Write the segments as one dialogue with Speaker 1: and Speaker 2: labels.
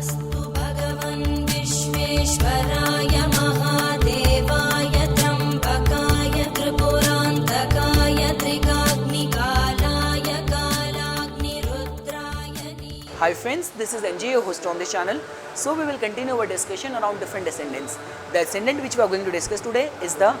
Speaker 1: नमोऽस्तु भगवन् विश्वेश्वराय महादेवाय त्र्यम्बकाय त्रिपुरान्तकाय त्रिकाग्निकालाय कालाग्निरुद्राय
Speaker 2: Hi friends, this is NJ, your host on this channel. So we will continue our discussion around different ascendants. The ascendant which we are going to discuss today is the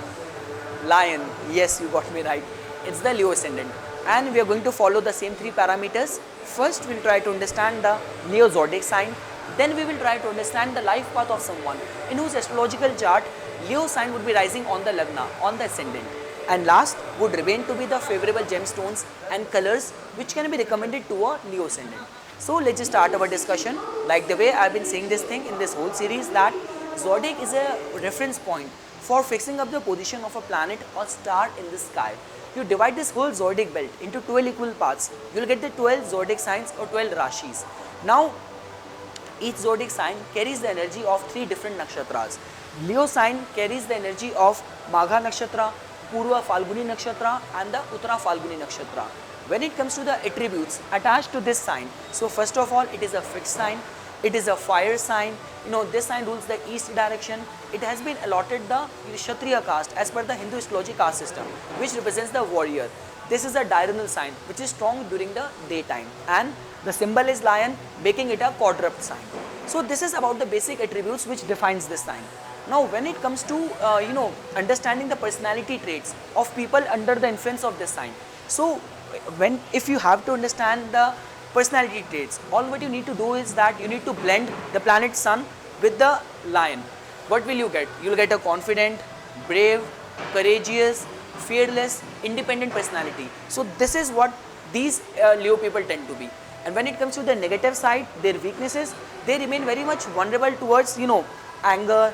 Speaker 2: Lion. Yes, you got me right. It's the Leo ascendant. And we are going to follow the same three parameters. First, we will try to understand the Leo zodiac sign. Then we will try to understand the life path of someone in whose astrological chart Leo sign would be rising on the lagna, on the ascendant. And last would remain to be the favorable gemstones and colors which can be recommended to a Leo ascendant. So let's just start our discussion. Like the way I've been saying this thing in this whole series, that zodiac is a reference point for fixing up the position of a planet or star in the sky. You divide this whole zodiac belt into 12 equal parts. You'll get the 12 zodiac signs or 12 rashis. Now, each zodiac sign carries the energy of 3 different nakshatras. Leo sign carries the energy of Magha nakshatra, Purva Falguni nakshatra and the Uttara Falguni nakshatra. When it comes to the attributes attached to this sign, so first of all, it is a fixed sign, it is a fire sign. This sign rules the east direction. It has been allotted the Kshatriya caste as per the Hindu astrology caste system, which represents the warrior. This is a diurnal sign which is strong during the daytime, and the symbol is lion, making it a quadrupt sign. So this is about the basic attributes which defines this sign. Now when it comes to understanding the personality traits of people under the influence of this sign, so if you have to understand the personality traits, all what you need to do is that you need to blend the planet sun with the lion. What will you get? You will get a confident, brave, courageous, fearless, independent personality. So this is what these Leo people tend to be. And when it comes to the negative side, their weaknesses, they remain very much vulnerable towards anger,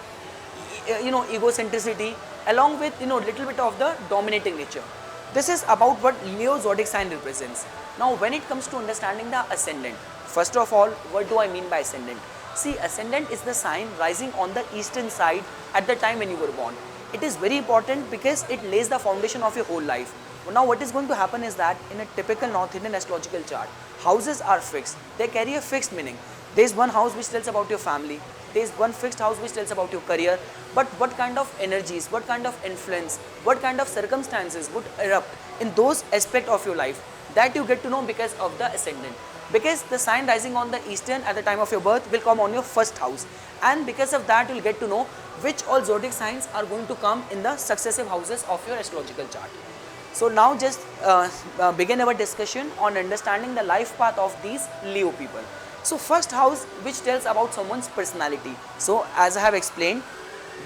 Speaker 2: egocentricity, along with little bit of the dominating nature. This is about what Leo zodiac sign represents. Now when it comes to understanding the ascendant, first of all, what do I mean by ascendant? See, ascendant is the sign rising on the eastern side at the time when you were born. It is very important because it lays the foundation of your whole life. Now what is going to happen is that in a typical North Indian astrological chart, houses are fixed. They carry a fixed meaning. There is one house which tells about your family. There is one fixed house which tells about your career. But what kind of energies, what kind of influence, what kind of circumstances would erupt in those aspects of your life, that you get to know because of the ascendant. Because the sign rising on the eastern at the time of your birth will come on your first house. And because of that, you will get to know which all zodiac signs are going to come in the successive houses of your astrological chart. So now just begin our discussion on understanding the life path of these Leo people. So first house which tells about someone's personality. So as I have explained,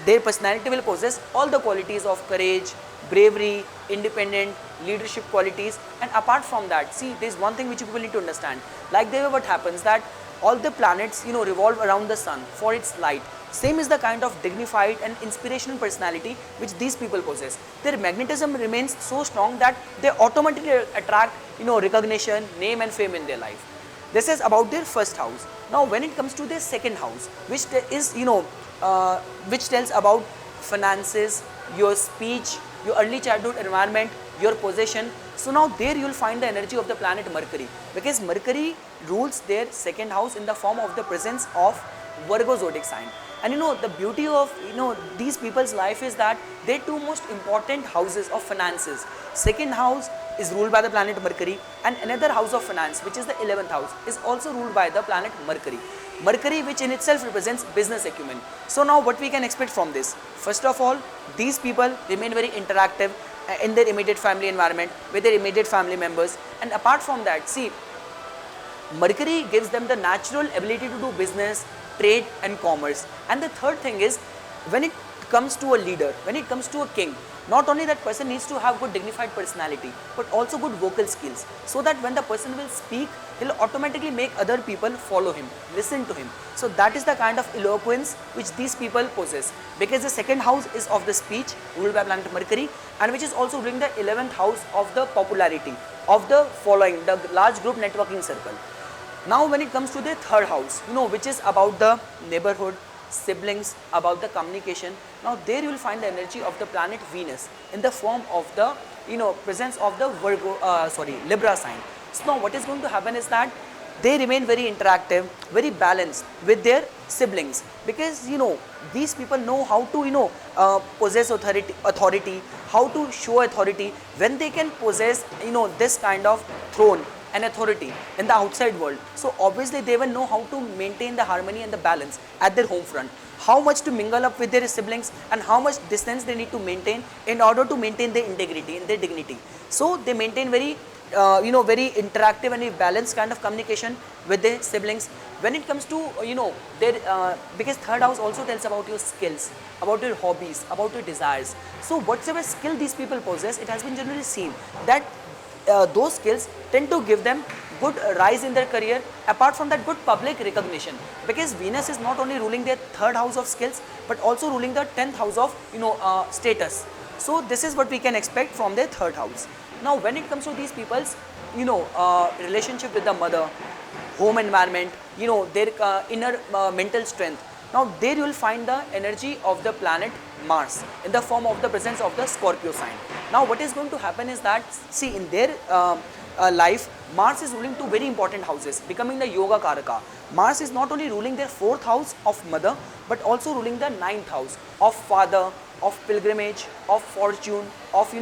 Speaker 2: their personality will possess all the qualities of courage, bravery, independent, leadership qualities. And apart from that, see, there is one thing which people need to understand. Like the way what happens that all the planets revolve around the sun for its light. Same is the kind of dignified and inspirational personality which these people possess. Their magnetism remains so strong that they automatically attract recognition, name and fame in their life. This is about their first house. Now when it comes to their second house, which is which tells about finances, your speech, your early childhood environment, your possession. So now there you will find the energy of the planet Mercury, because Mercury rules their second house in the form of the presence of Virgo zodiac sign. And the beauty of these people's life is that their two most important houses of finances, second house is ruled by the planet Mercury, and another house of finance, which is the 11th house, is also ruled by the planet Mercury. Mercury, which in itself represents business acumen. So now what we can expect from this? First of all, these people remain very interactive in their immediate family environment with their immediate family members. And apart from that, see, Mercury gives them the natural ability to do business, trade and commerce. And the third thing is, when it comes to a leader, when it comes to a king, not only that person needs to have good dignified personality, but also good vocal skills, so that when the person will speak, he'll automatically make other people follow him, listen to him. So that is the kind of eloquence which these people possess, because the second house is of the speech, ruled by planet Mercury, and which is also ruling the 11th house of the popularity, of the following, the large group networking circle. Now when it comes to the third house, which is about the neighborhood, siblings, about the communication. Now there you will find the energy of the planet Venus in the form of the presence of the Libra sign. So now what is going to happen is that they remain very interactive, very balanced with their siblings, because these people know how to possess authority, how to show authority when they can possess this kind of throne and authority in the outside world. So obviously they will know how to maintain the harmony and the balance at their home front, how much to mingle up with their siblings and how much distance they need to maintain in order to maintain their integrity and their dignity. So they maintain very very interactive and very balanced kind of communication with their siblings. When it comes to their because third house also tells about your skills, about your hobbies, about your desires. So whatever skill these people possess, it has been generally seen that those skills tend to give them good rise in their career, apart from that good public recognition, because Venus is not only ruling their third house of skills but also ruling the 10th house of status. So this is what we can expect from their third house. Now when it comes to these people's relationship with the mother, home environment, their inner mental strength, now there you will find the energy of the planet Mars in the form of the presence of the Scorpio sign. Now what is going to happen is that, see, in their life, Mars is ruling two very important houses, becoming the Yoga Karaka. Mars is not only ruling their 4th house of mother, but also ruling the 9th house of father, of pilgrimage, of fortune, of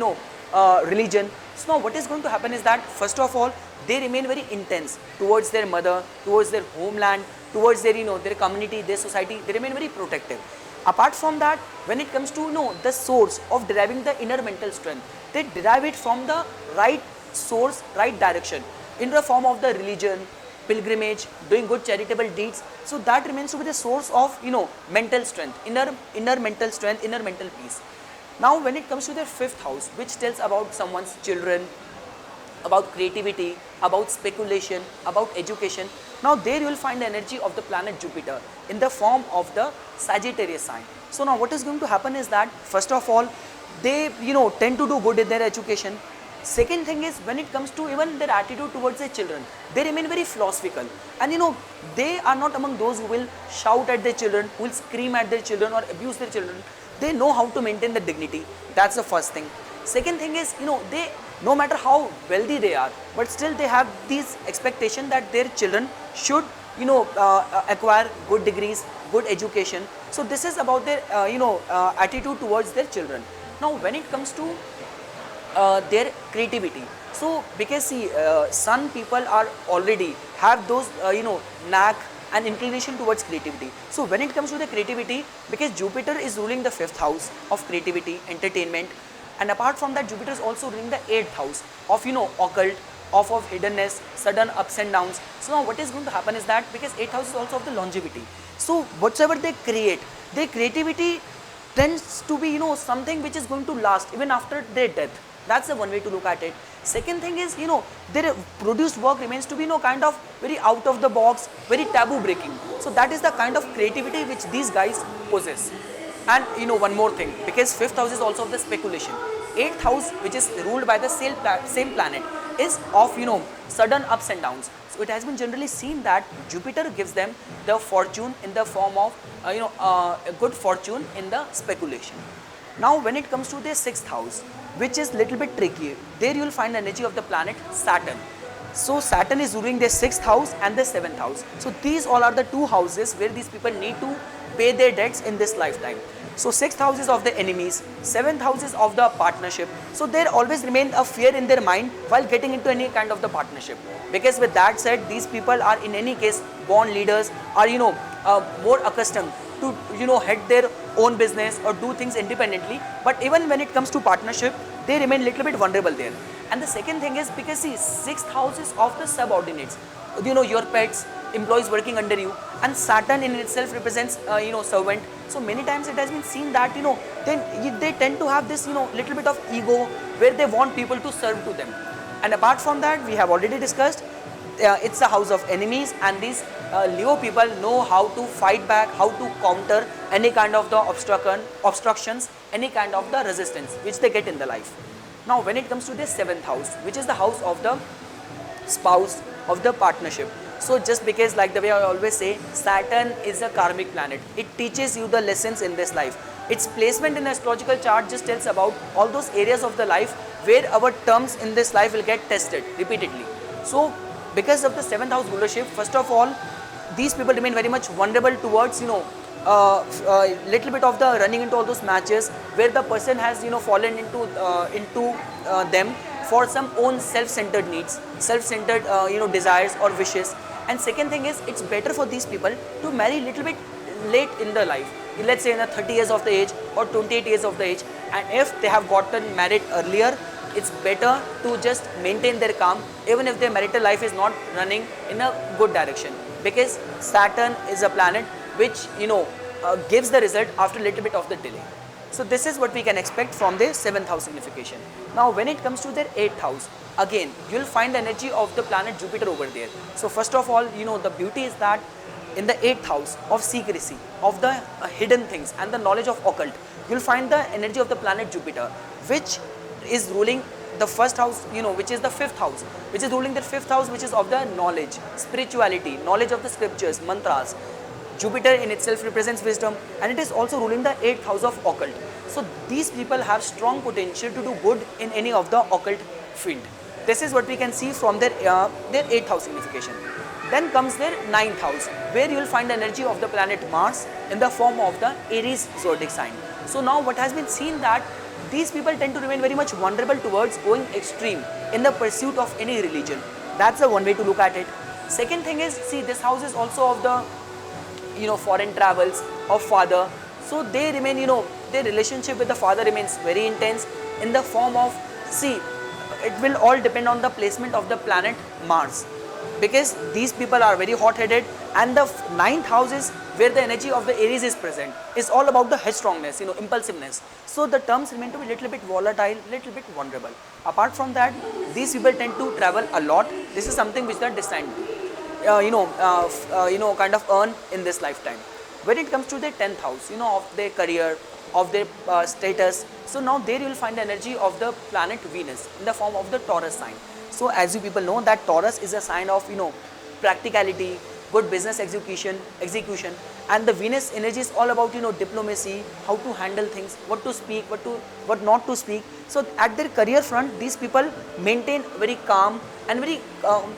Speaker 2: religion. So now what is going to happen is that, first of all, they remain very intense towards their mother, towards their homeland, towards their their community, their society. They remain very protective. Apart from that, when it comes to the source of deriving the inner mental strength, they derive it from the right source, right direction, in the form of the religion, pilgrimage, doing good charitable deeds. So that remains to be the source of mental strength, inner mental strength, inner mental peace. Now when it comes to their 5th house, which tells about someone's children, about creativity, about speculation, about education, now there you will find the energy of the planet Jupiter in the form of the Sagittarius sign. So now what is going to happen is that, first of all, they tend to do good in their education. Second thing is, when it comes to even their attitude towards their children, they remain very philosophical, and they are not among those who will shout at their children, who will scream at their children or abuse their children. They know how to maintain the dignity. That's the first thing. Second thing is, they, no matter how wealthy they are, but still they have this expectation that their children should acquire good degrees, good education. So this is about their attitude towards their children. Now when it comes to their creativity, so because see, sun people are already have those knack and inclination towards creativity. So when it comes to the creativity, because Jupiter is ruling the 5th house of creativity, entertainment, and apart from that, Jupiter is also ruling the 8th house of occult, of hiddenness, sudden ups and downs. So now what is going to happen is that, because 8th house is also of the longevity, so whatever they create, their creativity tends to be something which is going to last even after their death. That's the one way to look at it. Second thing is, their produced work remains to be kind of very out of the box, very taboo breaking. So that is the kind of creativity which these guys possess. And one more thing, because 5th house is also of the speculation. 8th house, which is ruled by the same planet, is of sudden ups and downs. So it has been generally seen that Jupiter gives them the fortune in the form of a good fortune in the speculation. Now when it comes to their 6th house, which is little bit tricky, there you will find the energy of the planet Saturn. So Saturn is ruling their 6th house and the 7th house. So these all are the two houses where these people need to pay their debts in this lifetime. So 6th house is of the enemies, 7th house is of the partnership. So there always remain a fear in their mind while getting into any kind of the partnership. Because with that said, these people are in any case born leaders, are more accustomed to head their own business or do things independently. But even when it comes to partnership, they remain little bit vulnerable there. And the second thing is, because see, 6th house is of the subordinates, your pets, employees working under you, and Saturn in itself represents servant. So many times it has been seen that they tend to have this little bit of ego where they want people to serve to them. And apart from that, we have already discussed, it's a house of enemies, and these Leo people know how to fight back, how to counter any kind of the obstructions, any kind of the resistance which they get in the life. Now when it comes to the 7th house, which is the house of the spouse, of the partnership. So just because, like the way I always say, Saturn is a karmic planet. It teaches you the lessons in this life. Its placement in the astrological chart just tells about all those areas of the life where our terms in this life will get tested repeatedly. So because of the 7th house rulership, first of all, these people remain very much vulnerable towards, little bit of the running into all those matches where the person has, fallen into them for some own self-centered needs, self-centered, desires or wishes. And second thing is, it's better for these people to marry little bit late in their life. Let's say in the 30 years of the age or 28 years of the age. And if they have gotten married earlier, it's better to just maintain their calm even if their marital life is not running in a good direction, because Saturn is a planet which gives the result after a little bit of the delay. So this is what we can expect from their 7th house signification. Now when it comes to their 8th house, again you will find the energy of the planet Jupiter over there. So first of all, the beauty is that in the 8th house of secrecy, of the hidden things and the knowledge of occult, you will find the energy of the planet Jupiter, which is ruling the first house, which is the 5th house, which is ruling the 5th house, which is of the knowledge, spirituality, knowledge of the scriptures, mantras. Jupiter in itself represents wisdom, and it is also ruling the 8th house of occult. So these people have strong potential to do good in any of the occult field. This is what we can see from their 8th house signification. Then comes their 9th house, where you will find the energy of the planet Mars in the form of the Aries zodiac sign. So now what has been seen that these people tend to remain very much vulnerable towards going extreme in the pursuit of any religion. That's the one way to look at it. Second thing is, see, this house is also of the foreign travels of father. So they remain, their relationship with the father remains very intense in the form of, see, it will all depend on the placement of the planet Mars, because these people are very hot-headed, and the 9th house is where the energy of the Aries is present. It's all about the headstrongness, impulsiveness. So the terms remain to be little bit volatile, little bit vulnerable. Apart from that, these people tend to travel a lot. This is something which they are destined to, kind of earn in this lifetime. When it comes to their 10th house, of their career, of their status, so now there you will find the energy of the planet Venus in the form of the Taurus sign. So as you people know that Taurus is a sign of, practicality, good business execution, and the Venus energy is all about, diplomacy, how to handle things, what to speak, what not to speak. So at their career front, these people maintain very calm and very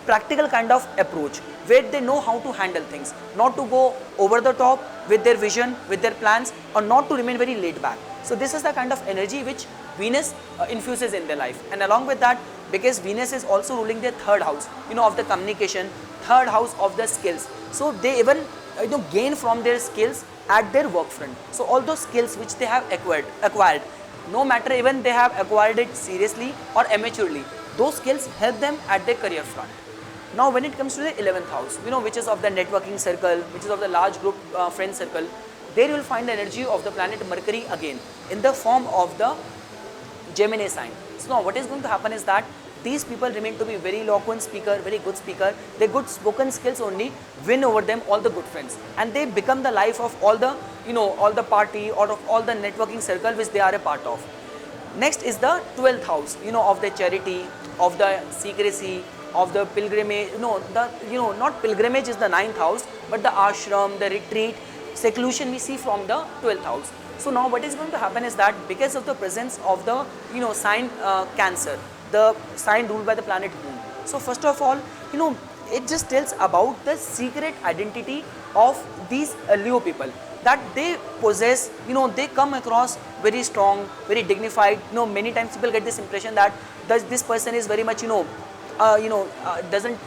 Speaker 2: practical kind of approach, where they know how to handle things, not to go over the top with their vision, with their plans, or not to remain very laid back. So this is the kind of energy which Venus infuses in their life. And along with that, because Venus is also ruling their 3rd house, of the communication, 3rd house of the skills. So they even gain from their skills at their work front. So all those skills which they have acquired, no matter even they have acquired it seriously or amateurly, those skills help them at their career front. Now when it comes to the 11th house, which is of the networking circle, which is of the large group friend circle, there you will find the energy of the planet Mercury again in the form of the Gemini sign. So now what is going to happen is that these people remain to be very eloquent speaker, very good speaker. Their good spoken skills only win over them all the good friends, and they become the life of all the all the party or of all the networking circle which they are a part of. Next is the 12th house, of the charity, of the secrecy, of the pilgrimage. Not pilgrimage is the 9th house, but the ashram, the retreat, seclusion we see from the 12th house. So now what is going to happen is that because of the presence of the sign Cancer, the sign ruled by the planet Moon. So first of all, it just tells about the secret identity of these Leo people, that they possess, they come across very strong, very dignified. Many times people get this impression that this person is very much, doesn't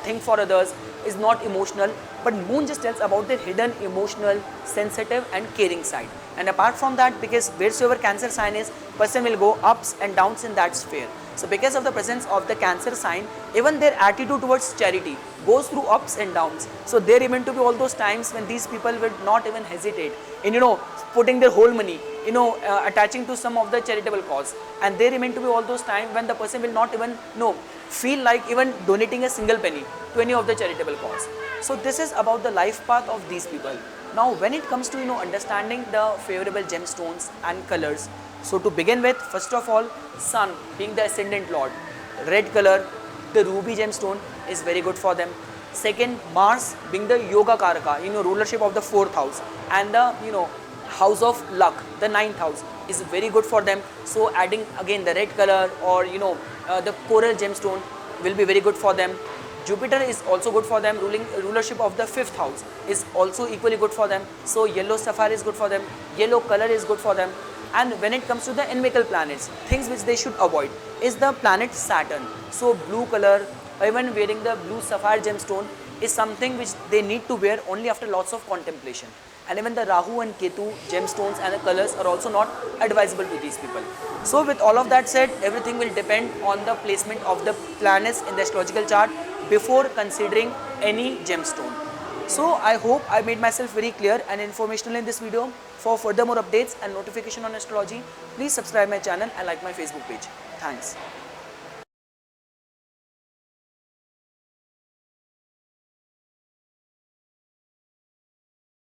Speaker 2: think for others, is not emotional. But Moon just tells about their hidden emotional, sensitive and caring side. And apart from that, because wheresoever Cancer sign is, person will go ups and downs in that sphere. So because of the presence of the Cancer sign, even their attitude towards charity goes through ups and downs. So there remain to be all those times when these people will not even hesitate in putting their whole money, attaching to some of the charitable cause. And there remain to be all those times when the person will not even feel like even donating a single penny to any of the charitable cause. So this is about the life path of these people. Now when it comes to understanding the favorable gemstones and colors, so to begin with, first of all, Sun being the ascendant lord, red color, the ruby gemstone is very good for them. Second, Mars being the yoga karaka, rulership of the 4th house, and the house of luck, the 9th house, is very good for them. So adding again the red color or the coral gemstone will be very good for them. Jupiter is also good for them, rulership of the 5th house is also equally good for them. So yellow sapphire is good for them, yellow color is good for them. And when it comes to the inimical planets, things which they should avoid is the planet Saturn. So blue color, even wearing the blue sapphire gemstone is something which they need to wear only after lots of contemplation. And even the Rahu and Ketu gemstones and the colors are also not advisable to these people. So with all of that said, everything will depend on the placement of the planets in the astrological chart before considering any gemstone. So I hope I made myself very clear and informational in this video. For further more updates and notification on astrology, please subscribe my channel and like my Facebook page. Thanks.